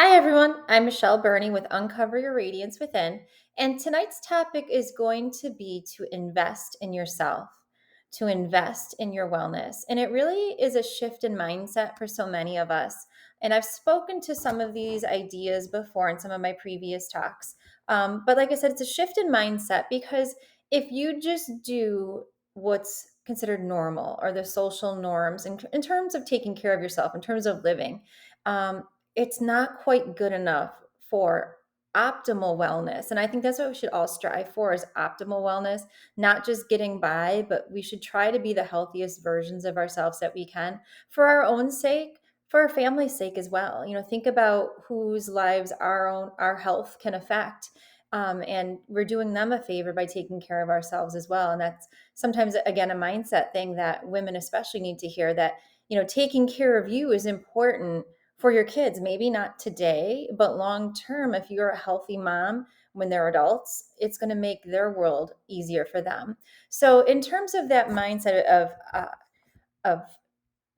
Hi, everyone. I'm Michelle Burney with Uncover Your Radiance Within. And tonight's topic is going to be to invest in yourself, to invest in your wellness. And it really is a shift in mindset for so many of us. And I've spoken to some of these ideas before in some of my previous talks. But like I said, it's a shift in mindset because if you just do what's considered normal or the social norms in terms of taking care of yourself, in terms of living, um, it's not quite good enough for optimal wellness. And I think that's what we should all strive for is optimal wellness, not just getting by, but we should try to be the healthiest versions of ourselves that we can for our own sake, for our family's sake as well. Think about whose lives our health can affect. And we're doing them a favor by taking care of ourselves as well. And that's sometimes, again, a mindset thing that women especially need to hear that, taking care of you is important for your kids. Maybe not today, but long term, if you're a healthy mom when they're adults, it's going to make their world easier for them. So, in terms of that mindset of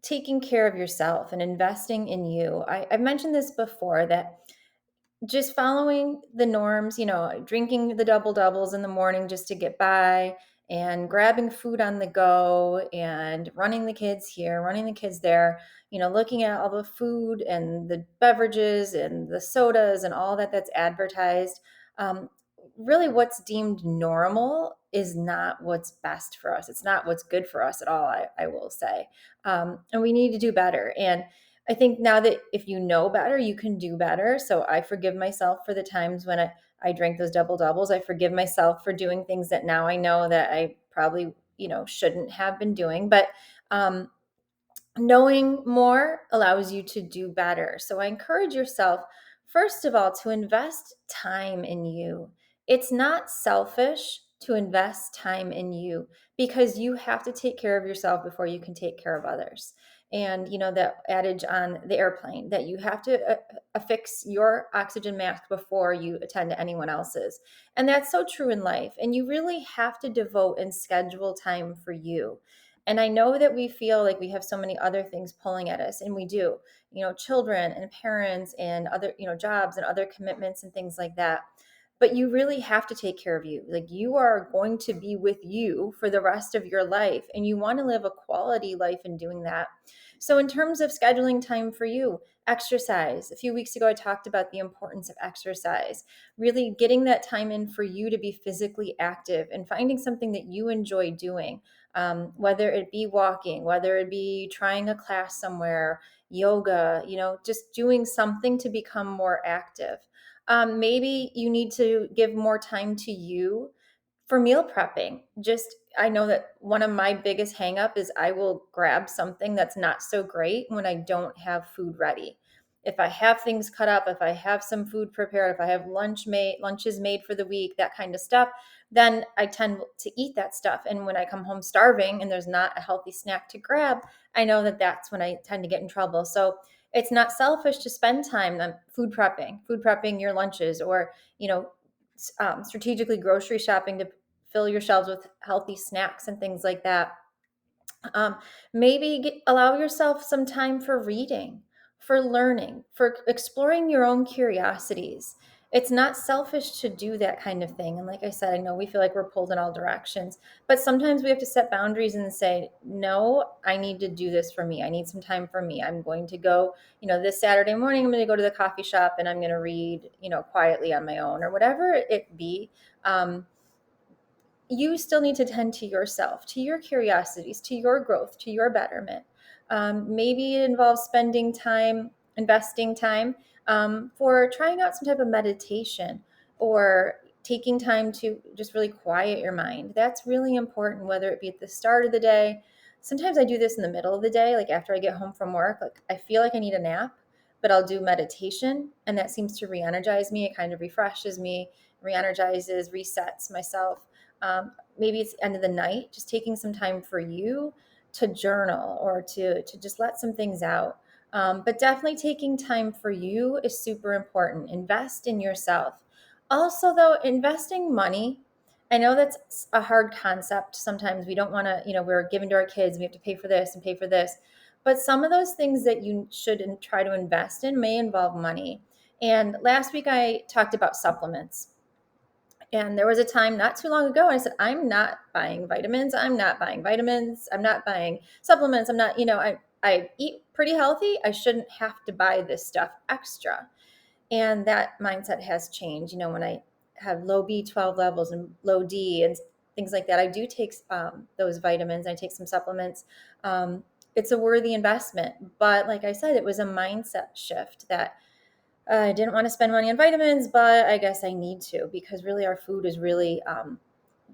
taking care of yourself and investing in you, I've mentioned this before that just following the norms, drinking the double doubles in the morning just to get by and grabbing food on the go and running the kids here, running the kids there, looking at all the food and the beverages and the sodas and all that's advertised. Um, Really, what's deemed normal is not what's best for us. It's not what's good for us at all, I will say. And we need to do better. And I think now that if you know better, you can do better. So I forgive myself for the times when I drank those double doubles. I forgive myself for doing things that now I know that I probably, shouldn't have been doing. But um, knowing more allows you to do better. So I encourage yourself, first of all, to invest time in you. It's not selfish to invest time in you because you have to take care of yourself before you can take care of others. And that adage on the airplane that you have to affix your oxygen mask before you attend to anyone else's. And that's so true in life. And you really have to devote and schedule time for you. And I know that we feel like we have so many other things pulling at us, and we do, children and parents and other, jobs and other commitments and things like that. But you really have to take care of you. Like you are going to be with you for the rest of your life, and you want to live a quality life in doing that. So, in terms of scheduling time for you, exercise. A few weeks ago, I talked about the importance of exercise, really getting that time in for you to be physically active and finding something that you enjoy doing, whether it be walking, whether it be trying a class somewhere, yoga, just doing something to become more active. Maybe you need to give more time to you for meal prepping. Just I know that one of my biggest hangup is I will grab something that's not so great when I don't have food ready. If I have things cut up, if I have some food prepared, if I have lunches made for the week, that kind of stuff, then I tend to eat that stuff. And when I come home starving and there's not a healthy snack to grab, I know that that's when I tend to get in trouble. So it's not selfish to spend time on food prepping your lunches, or strategically grocery shopping to fill your shelves with healthy snacks and things like that. Um, Maybe allow yourself some time for reading, for learning, for exploring your own curiosities. It's not selfish to do that kind of thing. And like I said, I know we feel like we're pulled in all directions, but sometimes we have to set boundaries and say, no, I need to do this for me. I need some time for me. I'm going to go, this Saturday morning, I'm going to go to the coffee shop and I'm going to read, quietly on my own or whatever it be. You still need to tend to yourself, to your curiosities, to your growth, to your betterment. Maybe it involves spending time, investing time for trying out some type of meditation or taking time to just really quiet your mind. That's really important, whether it be at the start of the day. Sometimes I do this in the middle of the day, like after I get home from work, like I feel like I need a nap, but I'll do meditation and that seems to re energize me. It kind of refreshes me, re energizes, resets myself. Maybe it's the end of the night, just taking some time for you to journal or to just let some things out. But definitely taking time for you is super important. Invest in yourself. Also, though, investing money, I know that's a hard concept. Sometimes we don't want to, we're giving to our kids, we have to pay for this and pay for this. But some of those things that you should try to invest in may involve money. And last week I talked about supplements. And there was a time not too long ago, I said, I'm not buying vitamins. I'm not buying vitamins. I'm not buying supplements. I'm not, I eat pretty healthy. I shouldn't have to buy this stuff extra. And that mindset has changed. When I have low B12 levels and low D and things like that, I do take those vitamins. I take some supplements. It's a worthy investment. But like I said, it was a mindset shift that I didn't want to spend money on vitamins, but I guess I need to, because really our food is really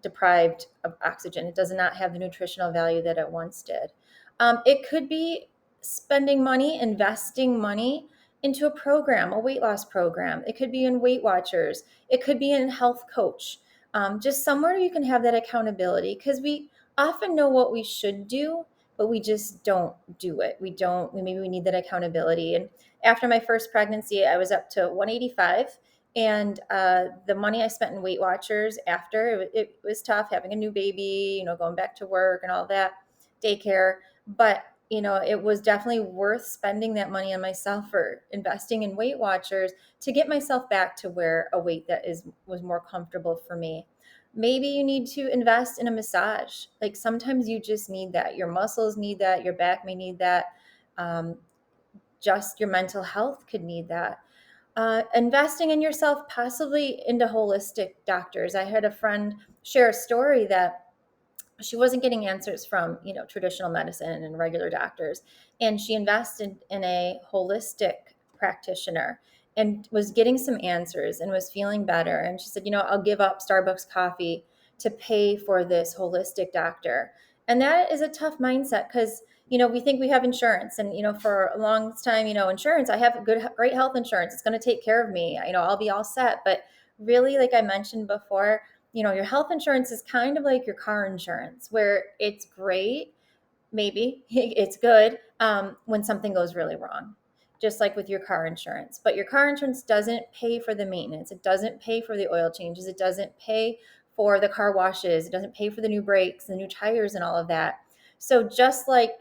deprived of oxygen. It does not have the nutritional value that it once did. It could be spending money, investing money into a program, a weight loss program. It could be in Weight Watchers. It could be in Health Coach. Just somewhere you can have that accountability, because we often know what we should do, but we just don't do it. Maybe we need that accountability. And after my first pregnancy, I was up to 185. And the money I spent in Weight Watchers after, it was tough having a new baby, going back to work and all that, daycare. But, it was definitely worth spending that money on myself for investing in Weight Watchers to get myself back to where a weight that was more comfortable for me. Maybe you need to invest in a massage. Like sometimes you just need that. Your muscles need that. Your back may need that. Um, just your mental health could need that. Investing in yourself, possibly into holistic doctors. I had a friend share a story that she wasn't getting answers from traditional medicine and regular doctors, and she invested in a holistic practitioner and was getting some answers and was feeling better. And she said, I'll give up Starbucks coffee to pay for this holistic doctor. And that is a tough mindset, because we think we have insurance, and for a long time, insurance, I have great health insurance, it's going to take care of me, I'll be all set. But really, like I mentioned before, your health insurance is kind of like your car insurance, where it's great, maybe it's good when something goes really wrong, just like with your car insurance. But your car insurance doesn't pay for the maintenance. It doesn't pay for the oil changes. It doesn't pay for the car washes. It doesn't pay for the new brakes, the new tires, and all of that. So just like,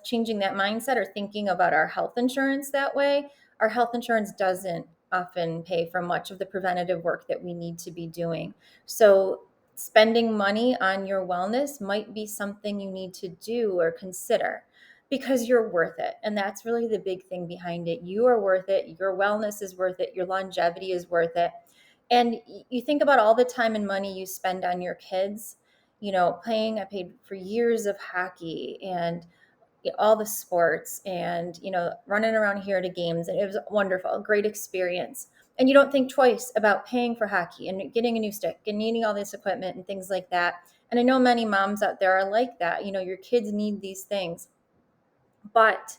changing that mindset or thinking about our health insurance that way, our health insurance doesn't often pay for much of the preventative work that we need to be doing. So spending money on your wellness might be something you need to do or consider, because you're worth it. And that's really the big thing behind it. You are worth it. Your wellness is worth it. Your longevity is worth it. And you think about all the time and money you spend on your kids, I paid for years of hockey and all the sports, and running around here to games, and it was wonderful, a great experience. And you don't think twice about paying for hockey and getting a new stick and needing all this equipment and things like that. And I know many moms out there are like that. Your kids need these things. But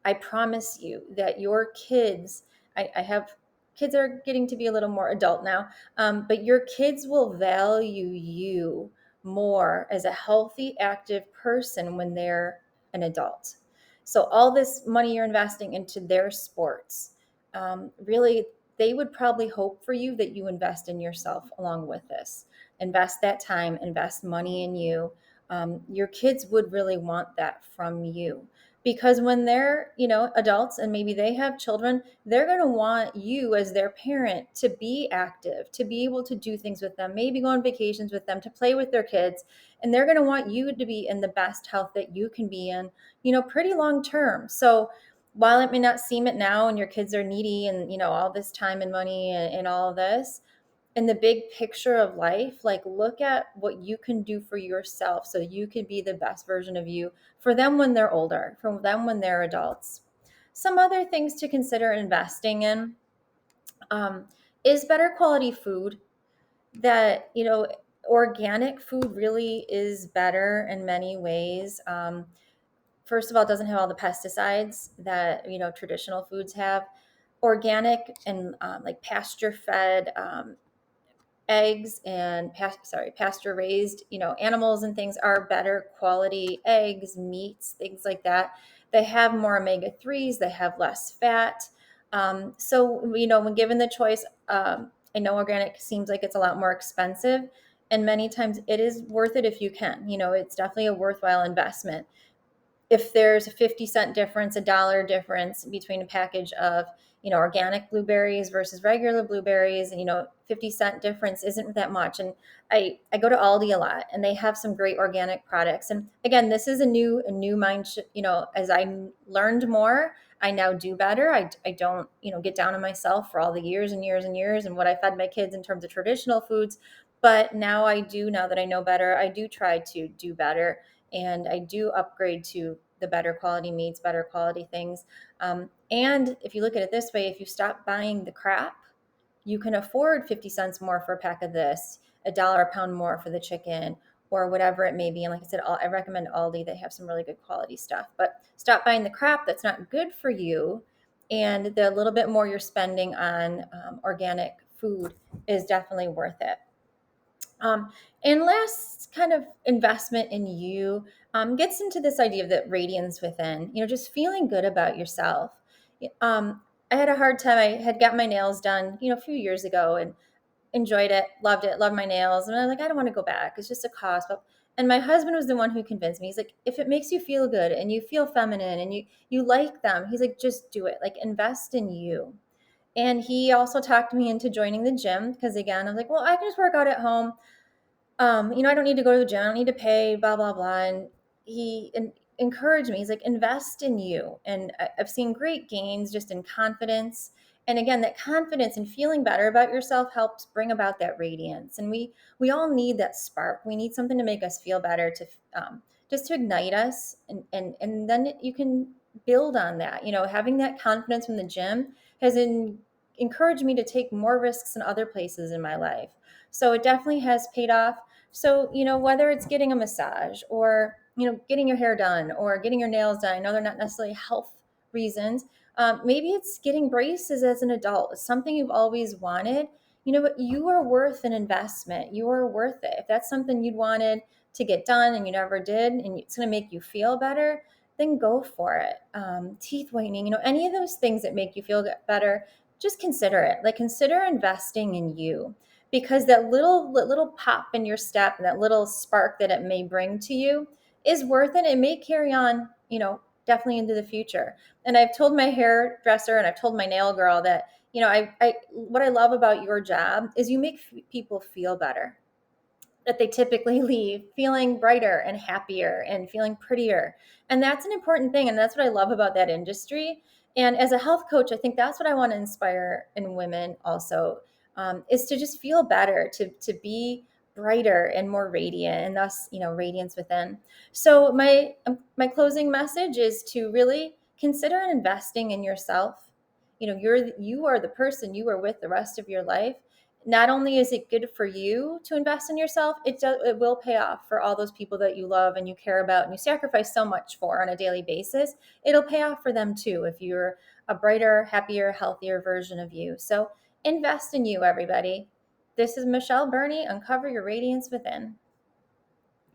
I promise you that your kids, I have kids that are getting to be a little more adult now, but your kids will value you more as a healthy, active person when they're an adult. So all this money you're investing into their sports, really, they would probably hope for you that you invest in yourself along with this. Invest that time, invest money in you. Your kids would really want that from you, because when they're adults and maybe they have children, they're going to want you as their parent to be active, to be able to do things with them, maybe go on vacations with them, to play with their kids. And they're going to want you to be in the best health that you can be in, pretty long term. So while it may not seem it now, and your kids are needy, and all this time and money and all of this, in the big picture of life, like, look at what you can do for yourself so you can be the best version of you for them when they're older, for them when they're adults. Some other things to consider investing in um, is better quality food. That, organic food really is better in many ways. First of all, it doesn't have all the pesticides that traditional foods have. Organic and like pasture fed eggs and pasture raised animals and things are better quality eggs, meats, things like that. They have more omega-3s, they have less fat. So when given the choice, I know organic seems like it's a lot more expensive, and many times it is worth it if you can. It's definitely a worthwhile investment. If there's a 50-cent difference, a dollar difference between a package of organic blueberries versus regular blueberries, and 50-cent difference isn't that much. And I go to Aldi a lot, and they have some great organic products. And again, this is a new mind. As I learned more, I now do better. I don't get down on myself for all the years and years and years and what I fed my kids in terms of traditional foods. But now now that I know better, I do try to do better, and I do upgrade to the better quality meats, better quality things. And if you look at it this way, if you stop buying the crap, you can afford 50 cents more for a pack of this, a dollar a pound more for the chicken, or whatever it may be. And like I said, I recommend Aldi. They have some really good quality stuff. But stop buying the crap that's not good for you. And the little bit more you're spending on organic food is definitely worth it. Um, and last kind of investment in you gets into this idea of that radiance within, just feeling good about yourself. Um, I had a hard time. I had got my nails done, a few years ago, and enjoyed it, loved my nails. And I'm like, I don't want to go back. It's just a cost. And my husband was the one who convinced me. He's like, if it makes you feel good and you feel feminine and you like them, he's like, just do it. Like, invest in you. And he also talked me into joining the gym because, again, I was like, well, I can just work out at home. I don't need to go to the gym. I don't need to pay, blah, blah, blah. And he encouraged me. He's like, invest in you. And I've seen great gains just in confidence. And again, that confidence and feeling better about yourself helps bring about that radiance. And we all need that spark. We need something to make us feel better, to just to ignite us. And then you can build on that. Having that confidence from the gym has encouraged me to take more risks in other places in my life. So it definitely has paid off. So, whether it's getting a massage or, getting your hair done or getting your nails done, I know they're not necessarily health reasons. Maybe it's getting braces as an adult. It's something you've always wanted. But you are worth an investment. You are worth it. If that's something you'd wanted to get done and you never did, and it's going to make you feel better, then go for it. Teeth whitening, any of those things that make you feel better, just consider it. Like, consider investing in you, because that little pop in your step and that little spark that it may bring to you is worth it. It may carry on, definitely into the future. And I've told my hairdresser and I've told my nail girl that, I what I love about your job is you make people feel better, that they typically leave feeling brighter and happier and feeling prettier. And that's an important thing. And that's what I love about that industry. And as a health coach, I think that's what I want to inspire in women also, is to just feel better, to be brighter and more radiant, and thus, radiance within. So my closing message is to really consider investing in yourself. You are the person you are with the rest of your life. Not only is it good for you to invest in yourself, it will pay off for all those people that you love and you care about and you sacrifice so much for on a daily basis. It'll pay off for them too if you're a brighter, happier, healthier version of you. So invest in you, everybody. This is Michelle Burney. Uncover your radiance within.